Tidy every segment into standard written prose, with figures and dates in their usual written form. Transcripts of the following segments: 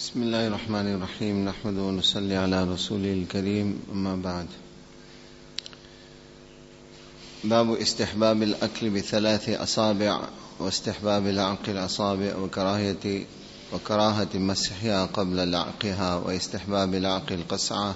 بسم الله الرحمن الرحيم نحمده ونصلي على رسوله الكريم أما بعد. باب استحباب الأكل بثلاث أصابع واستحباب لعق الأصابع وكراهة مسحها قبل لعقها واستحباب لعق القصعة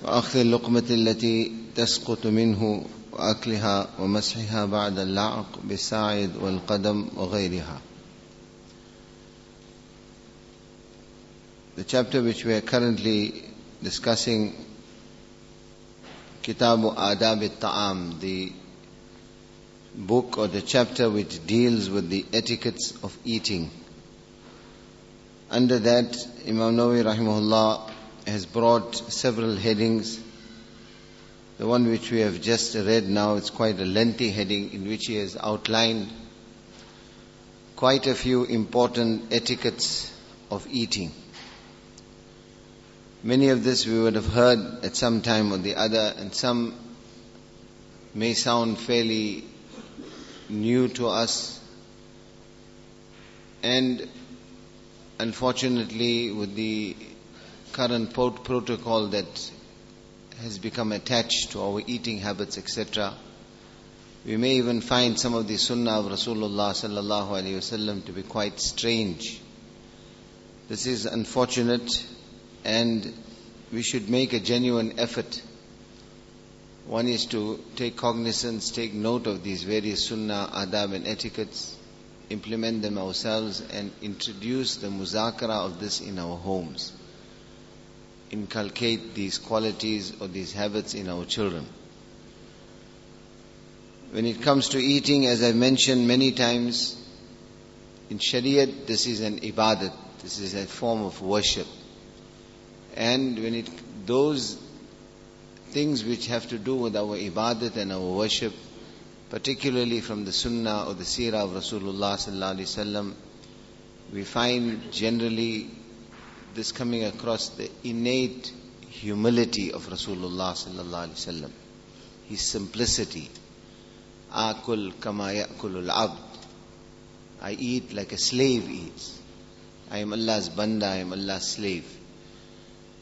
وأخذ اللقمة التي تسقط منه وأكلها ومسحها بعد اللعق بالساعد والقدم وغيرها. The chapter which we are currently discussing, Kitabu Adab al-Ta'am, the book or the chapter which deals with the etiquettes of eating. Under that, Imam Nawawi rahimahullah has brought several headings. The one which we have just read now, it's quite a lengthy heading in which he has outlined quite a few important etiquettes of eating. Many of this we would have heard at some time or the other, and some may sound fairly new to us. And unfortunately, with the current protocol that has become attached to our eating habits, etc., we may even find some of the sunnah of Rasulullah sallallahu alaihi wasallam to be quite strange. This is unfortunate, and we should make a genuine effort. One is to take cognizance, take note of these various sunnah, adab and etiquettes, implement them ourselves and introduce the muzakara of this in our homes. Inculcate these qualities or these habits in our children. When it comes to eating, as I mentioned many times, in Shariat this is an ibadat, this is a form of worship. And when those things which have to do with our ibadat and our worship, particularly from the sunnah or the seerah of Rasulullah sallallahu alaihi wasallam, we find generally this coming across the innate humility of Rasulullah sallallahu alaihi wasallam, his simplicity. Akul kama ya'kulul abd. I eat like a slave eats. I am Allah's banda, I am Allah's slave.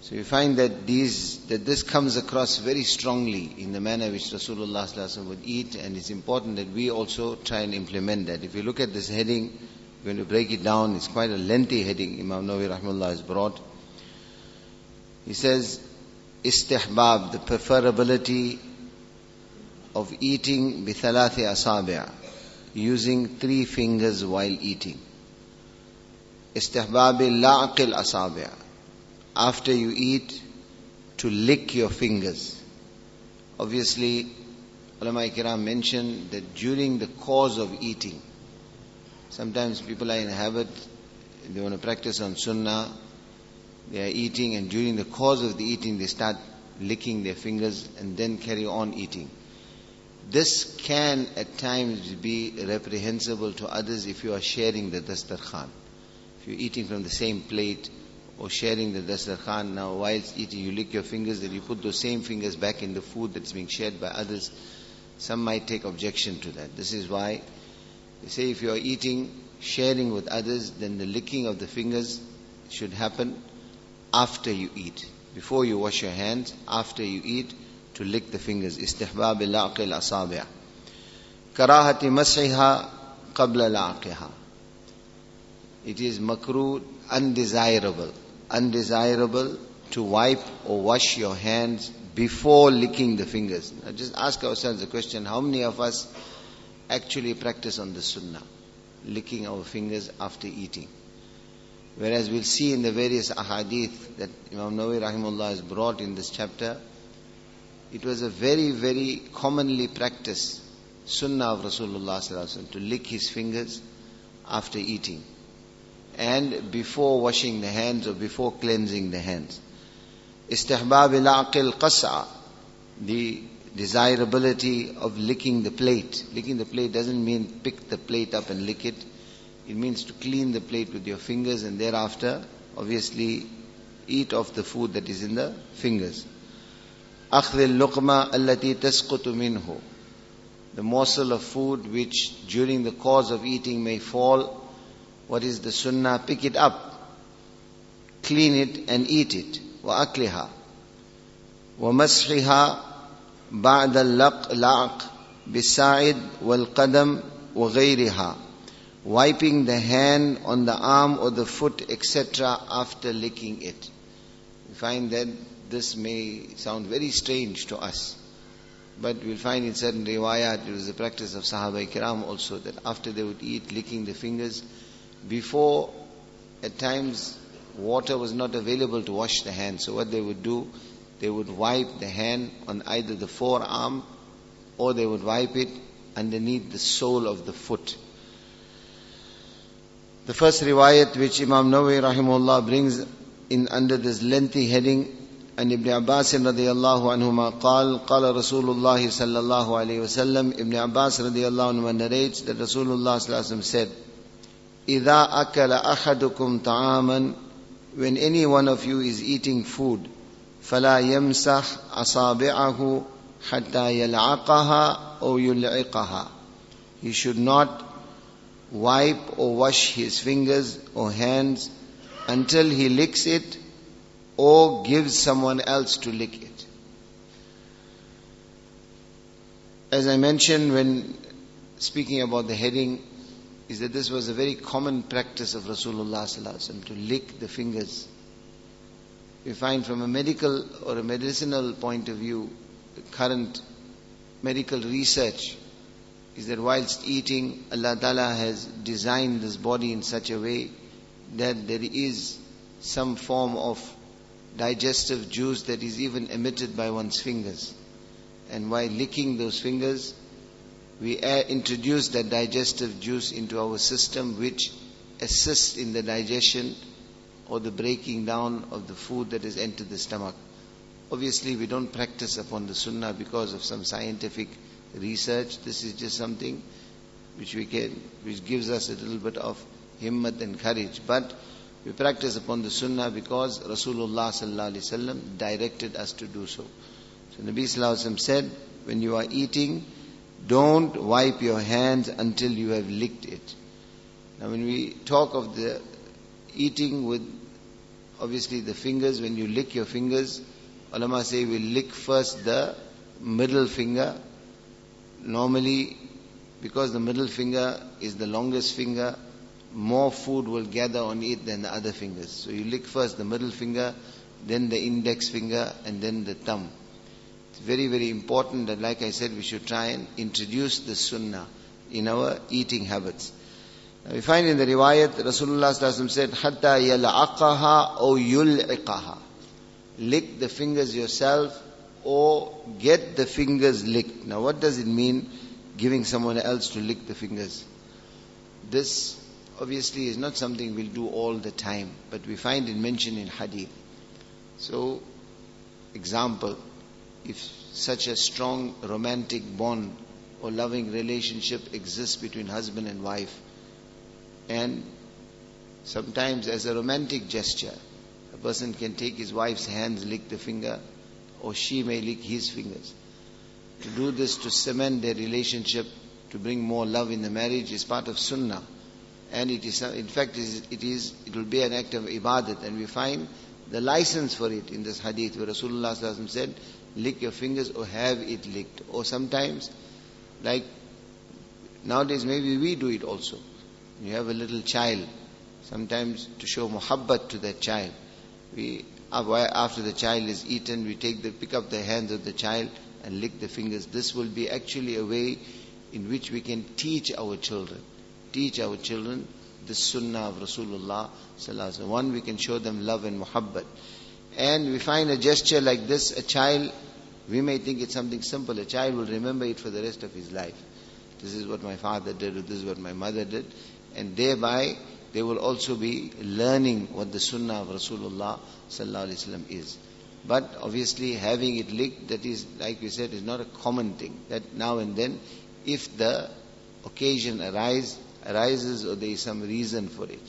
So you find that this comes across very strongly in the manner which Rasulullah sallallahu alaihi wasallam would eat, and it's important that we also try and implement that. If you look at this heading, we're going to break it down. It's quite a lengthy heading Imam Nawawi rahimahullah has brought. He says, istihbab, the preferability of eating bithalathi asabi', using 3 fingers while eating. Istihbab la'qil asabi', after you eat, to lick your fingers. Obviously, ulama kiram mention that during the course of eating, sometimes people are in a habit, they want to practice on sunnah, they are eating, and during the course of the eating they start licking their fingers and then carry on eating. This can at times be reprehensible to others if you are sharing the dastarkhan. If you're eating from the same plate or sharing the dastarkhan, now whilst eating you lick your fingers, then you put those same fingers back in the food that's being shared by others. Some might take objection to that. This is why they say if you are eating, sharing with others, then the licking of the fingers should happen after you eat. Before you wash your hands, after you eat, to lick the fingers. Istihbab la'qil asabi'. Karahati mas'iha qabla la'qiha. It is makruh, undesirable to wipe or wash your hands before licking the fingers. Now just ask ourselves the question, how many of us actually practice on the sunnah, licking our fingers after eating? Whereas we'll see in the various ahadith that Imam Nawawi rahimahullah has brought in this chapter, it was a very, very commonly practiced sunnah of Rasulullah sallallahu alaihi wasallam to lick his fingers after eating and before washing the hands or before cleansing the hands. Istihbab la'qil qas'a, the desirability of licking the plate. Licking the plate doesn't mean pick the plate up and lick it. It means to clean the plate with your fingers and thereafter obviously eat off the food that is in the fingers. Akhdh al-luqma allati tasqutu minhu, the morsel of food which during the course of eating may fall. What is the sunnah? Pick it up. clean it and eat it. وأكلها ومسحها بعد اللعق بالساعد والقدم وغيرها, wiping the hand on the arm or the foot, etc. after licking it. We find that this may sound very strange to us, but we'll find in certain riwayat, it was the practice of Sahaba Kiram also, that after they would eat, licking the fingers. Before, at times, water was not available to wash the hand. So what they would do, they would wipe the hand on either the forearm, or they would wipe it underneath the sole of the foot. The first riwayat which Imam Nawawi rahimahullah brings in under this lengthy heading, and Ibn Abbas radiyallahu anhuma qala Rasulullah sallallahu alayhi wasallam, Ibn Abbas radiyallahu anhuma narrates that Rasulullah sallallahu alayhi wasallam said, إِذَا أَكَلَ أَحَدُكُمْ طَعَامًا, when any one of you is eating food, فَلَا يَمْسَحْ أَصَابِعَهُ حَتَّى يَلْعَقَهَا أَوْ يُلْعِقَهَا, he should not wipe or wash his fingers or hands until he licks it or gives someone else to lick it. As I mentioned when speaking about the heading, is that this was a very common practice of Rasulullah sallallahu alaihi wasallam, to lick the fingers. We find from a medical or a medicinal point of view, the current medical research is that whilst eating, Allah Ta'ala has designed this body in such a way that there is some form of digestive juice that is even emitted by one's fingers. And while licking those fingers, we introduce that digestive juice into our system, which assists in the digestion or the breaking down of the food that has entered the stomach. Obviously, we don't practice upon the sunnah because of some scientific research. This is just something which gives us a little bit of himmat and courage. But we practice upon the sunnah because Rasulullah sallallahu alaihi wasallam directed us to do so. So Nabi sallallahu alaihi wasallam said, when you are eating, don't wipe your hands until you have licked it. Now when we talk of the eating with obviously the fingers, when you lick your fingers, ulama say we lick first the middle finger. Normally, because the middle finger is the longest finger, more food will gather on it than the other fingers. So you lick first the middle finger, then the index finger, and then the thumb. It's very, very important that, like I said, we should try and introduce the sunnah in our eating habits. Now we find in the riwayat that Rasulullah sallallahu alaihi wasallam said, حَتَّى يَلْعَقَهَا أَوْ يُلْعِقَهَا, lick the fingers yourself or get the fingers licked. Now what does it mean, giving someone else to lick the fingers? This obviously is not something we'll do all the time, but we find it mentioned in hadith. So, example, if such a strong romantic bond or loving relationship exists between husband and wife, and sometimes as a romantic gesture, a person can take his wife's hands, lick the finger, or she may lick his fingers. To do this, to cement their relationship, to bring more love in the marriage, is part of sunnah. And it is, in fact, it will be an act of ibadat. And we find the license for it in this hadith where Rasulullah sallallahu alaihi wasallam said, lick your fingers or have it licked. Or sometimes, like nowadays maybe we do it also. You have a little child, sometimes to show muhabbat to that child, after the child is eaten, we pick up the hands of the child and lick the fingers. This will be actually a way in which we can teach our children the sunnah of Rasulullah sallallahu alaihi wasallam. One, we can show them love and muhabbat. And we find a gesture like this, a child, we may think it's something simple. A child will remember it for the rest of his life. This is what my father did, or this is what my mother did. And thereby, they will also be learning what the sunnah of Rasulullah sallallahu alaihi wasallam is. But obviously, having it licked, that is, like we said, is not a common thing. That now and then, if the occasion arises or there is some reason for it.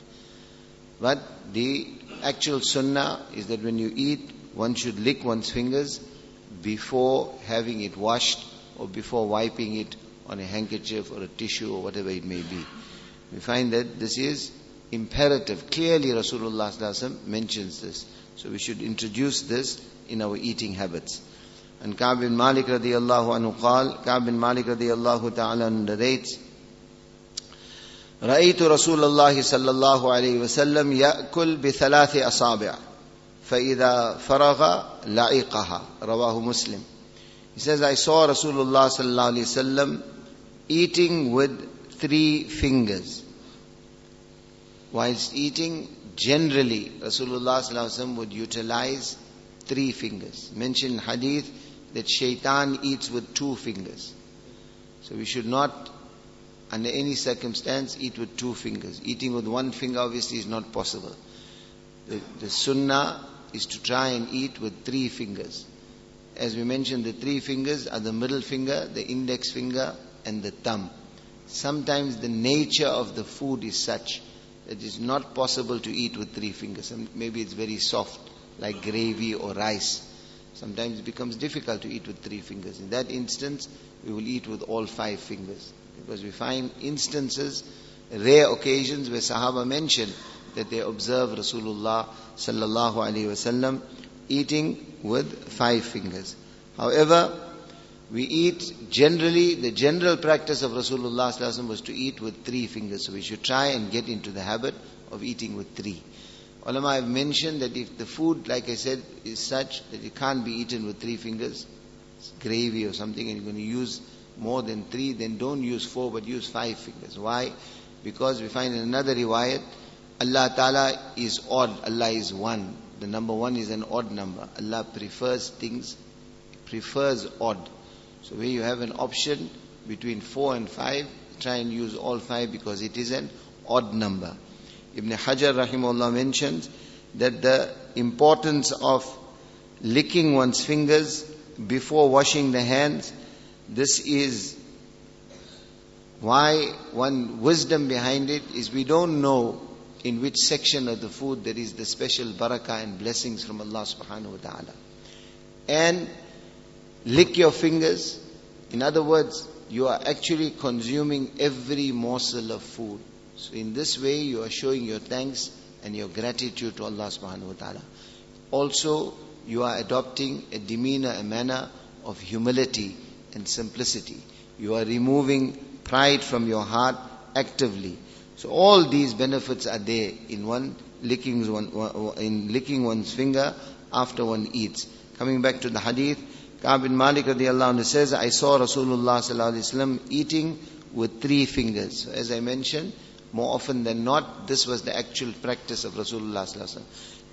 But the actual sunnah is that when you eat, one should lick one's fingers before having it washed or before wiping it on a handkerchief or a tissue or whatever it may be. We find that this is imperative. Clearly Rasulullah sallallahu alaihi wasallam mentions this. So we should introduce this in our eating habits. And Ka'b bin Malik radiyallahu anhu قال, Ka'b bin Malik radiyallahu ta'ala narrates, رأيت رسول الله صلى الله عليه وسلم يأكل بثلاث أصابع فإذا فرغ لعقها. رواه Muslim. He says, I saw Rasulullah sallallahu alaihi wasallam eating with 3 fingers. Whilst eating, generally Rasulullah sallallahu alaihi wasallam would utilize 3 fingers. Mentioned in hadith that shaitan eats with 2 fingers. So we should not, under any circumstance, eat with 2 fingers. Eating with 1 finger obviously is not possible. The sunnah is to try and eat with 3 fingers. As we mentioned, the 3 fingers are the middle finger, the index finger, and the thumb. Sometimes the nature of the food is such that it's not possible to eat with 3 fingers. Maybe it's very soft, like gravy or rice. Sometimes it becomes difficult to eat with 3 fingers. In that instance, we will eat with all 5 fingers. Because we find instances, rare occasions where Sahaba mention that they observe Rasulullah sallallahu alaihi wasallam eating with 5 fingers. However, we eat generally, the general practice of Rasulullah sallallahu alaihi wasallam was to eat with 3 fingers. So we should try and get into the habit of eating with 3. Ulama have mentioned that if the food, like I said, is such that it can't be eaten with 3 fingers, it's gravy or something, and you're going to use more than 3, then don't use 4 but use 5 fingers. Why? Because we find in another riwayat, Allah Ta'ala is odd, Allah is 1. The number 1 is an odd number. Allah prefers things, prefers odd. So where you have an option between 4 and 5, try and use all 5 because it is an odd number. Ibn Hajar rahimahullah mentions that the importance of licking one's fingers before washing the hands, this is why one wisdom behind it is we don't know in which section of the food there is the special barakah and blessings from Allah subhanahu wa ta'ala. And lick your fingers. In other words, you are actually consuming every morsel of food. So in this way you are showing your thanks and your gratitude to Allah subhanahu wa ta'ala. Also, you are adopting a demeanor, a manner of humility and simplicity. You are removing pride from your heart actively. So all these benefits are there in licking one's finger after one eats. Coming back to the hadith, Ka'b bin Malik radiyallahu anhu says, I saw Rasulullah sallallahu alaihi wasallam eating with 3 fingers. So as I mentioned, more often than not, this was the actual practice of Rasulullah sallallahu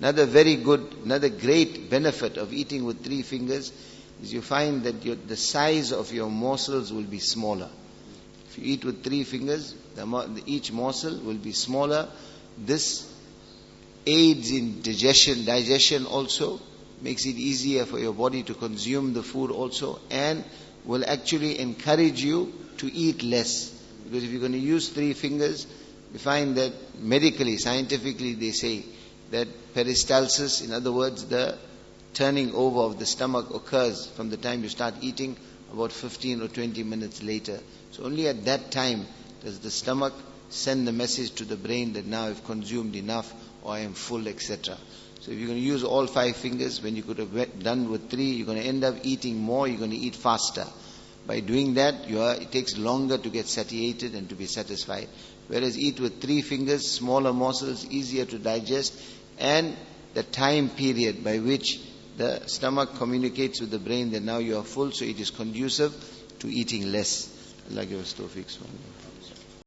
alaihi wasallam. Another great benefit of eating with 3 fingers is you find that the size of your morsels will be smaller. If you eat with 3 fingers, each morsel will be smaller. This aids in digestion also, makes it easier for your body to consume the food also, and will actually encourage you to eat less. Because if you're going to use 3 fingers, you find that medically, scientifically they say that peristalsis, in other words, the turning over of the stomach occurs from the time you start eating about 15 or 20 minutes later. So only at that time does the stomach send the message to the brain that now I've consumed enough or I am full, etc. So if you're going to use all 5 fingers when you could have done with 3, you're going to end up eating more, you're going to eat faster. By doing that, it takes longer to get satiated and to be satisfied. Whereas eat with 3 fingers, smaller morsels, easier to digest, and the time period by which the stomach communicates with the brain that now you are full, so it is conducive to eating less. Allah give us tawfiq.